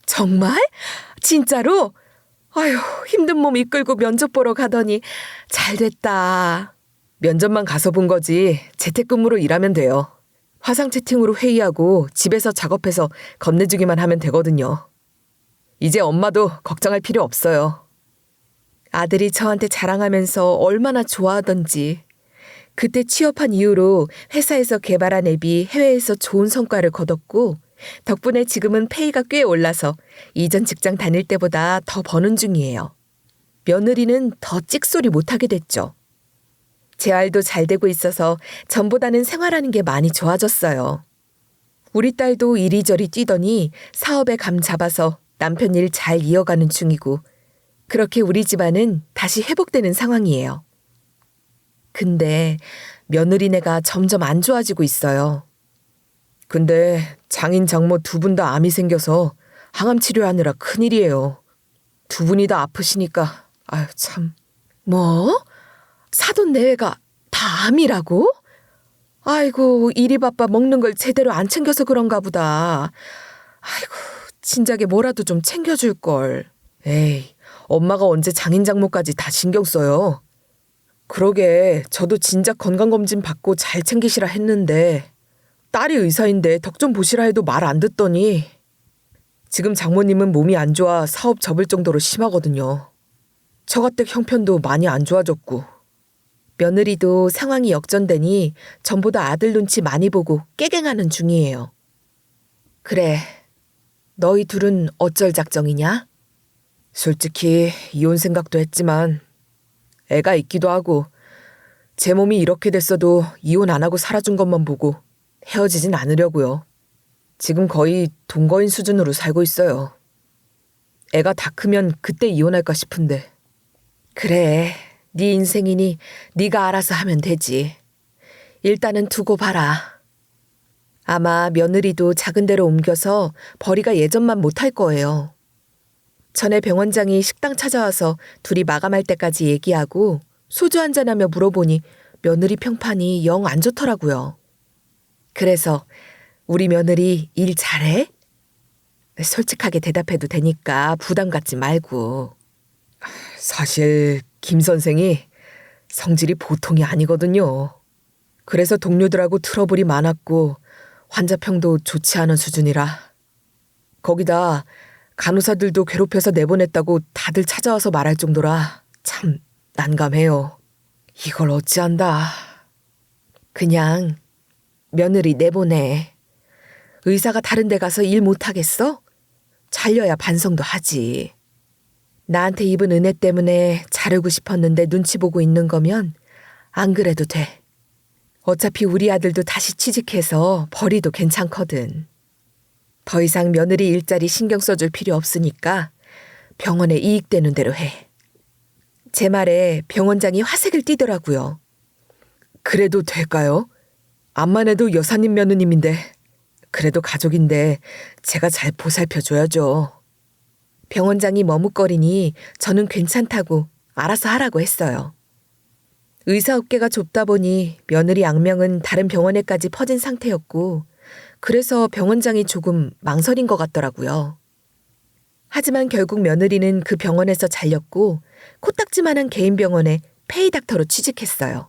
정말? 진짜로? 아휴, 힘든 몸 이끌고 면접 보러 가더니 잘 됐다. 면접만 가서 본 거지 재택근무로 일하면 돼요. 화상 채팅으로 회의하고 집에서 작업해서 건네주기만 하면 되거든요. 이제 엄마도 걱정할 필요 없어요. 아들이 저한테 자랑하면서 얼마나 좋아하던지. 그때 취업한 이후로 회사에서 개발한 앱이 해외에서 좋은 성과를 거뒀고 덕분에 지금은 페이가 꽤 올라서 이전 직장 다닐 때보다 더 버는 중이에요. 며느리는 더 찍소리 못하게 됐죠. 재활도 잘 되고 있어서 전보다는 생활하는 게 많이 좋아졌어요. 우리 딸도 이리저리 뛰더니 사업에 감 잡아서 남편 일 잘 이어가는 중이고 그렇게 우리 집안은 다시 회복되는 상황이에요. 근데 며느리네가 점점 안 좋아지고 있어요. 근데 장인 장모 두 분 다 암이 생겨서 항암 치료하느라 큰일이에요. 두 분이 다 아프시니까 아유 참. 뭐? 사돈 내외가 다 암이라고? 아이고 일이 바빠 먹는 걸 제대로 안 챙겨서 그런가 보다. 아이고 진작에 뭐라도 좀 챙겨줄 걸. 에이 엄마가 언제 장인 장모까지 다 신경 써요. 그러게 저도 진작 건강검진 받고 잘 챙기시라 했는데 딸이 의사인데 덕 좀 보시라 해도 말 안 듣더니 지금 장모님은 몸이 안 좋아 사업 접을 정도로 심하거든요. 처가댁 형편도 많이 안 좋아졌고 며느리도 상황이 역전되니 전보다 아들 눈치 많이 보고 깨갱하는 중이에요. 그래, 너희 둘은 어쩔 작정이냐? 솔직히 이혼 생각도 했지만 애가 있기도 하고 제 몸이 이렇게 됐어도 이혼 안 하고 살아준 것만 보고 헤어지진 않으려고요. 지금 거의 동거인 수준으로 살고 있어요. 애가 다 크면 그때 이혼할까 싶은데. 그래, 네 인생이니 네가 알아서 하면 되지. 일단은 두고 봐라. 아마 며느리도 작은 데로 옮겨서 벌이가 예전만 못할 거예요. 전에 병원장이 식당 찾아와서 둘이 마감할 때까지 얘기하고 소주 한잔하며 물어보니 며느리 평판이 영 안 좋더라고요. 그래서 우리 며느리 일 잘해? 솔직하게 대답해도 되니까 부담 갖지 말고. 사실 김 선생이 성질이 보통이 아니거든요. 그래서 동료들하고 트러블이 많았고 환자평도 좋지 않은 수준이라. 거기다 간호사들도 괴롭혀서 내보냈다고 다들 찾아와서 말할 정도라 참 난감해요. 이걸 어찌한다. 그냥 며느리 내보내. 의사가 다른 데 가서 일 못하겠어? 잘려야 반성도 하지. 나한테 입은 은혜 때문에 자르고 싶었는데 눈치 보고 있는 거면 안 그래도 돼. 어차피 우리 아들도 다시 취직해서 벌이도 괜찮거든. 더 이상 며느리 일자리 신경 써줄 필요 없으니까 병원에 이익되는 대로 해. 제 말에 병원장이 화색을 띠더라고요. 그래도 될까요? 암만 해도 여사님 며느님인데. 그래도 가족인데 제가 잘 보살펴줘야죠. 병원장이 머뭇거리니 저는 괜찮다고 알아서 하라고 했어요. 의사 업계가 좁다 보니 며느리 악명은 다른 병원에까지 퍼진 상태였고 그래서 병원장이 조금 망설인 것 같더라고요. 하지만 결국 며느리는 그 병원에서 잘렸고 코딱지만한 개인 병원에 페이닥터로 취직했어요.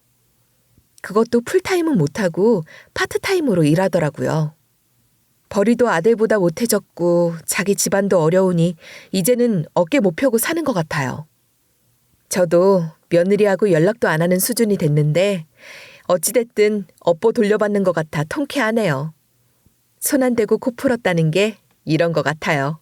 그것도 풀타임은 못하고 파트타임으로 일하더라고요. 벌이도 아들보다 못해졌고 자기 집안도 어려우니 이제는 어깨 못 펴고 사는 것 같아요. 저도 며느리하고 연락도 안 하는 수준이 됐는데 어찌됐든 업보 돌려받는 것 같아 통쾌하네요. 손 안 대고 코 풀었다는 게 이런 것 같아요.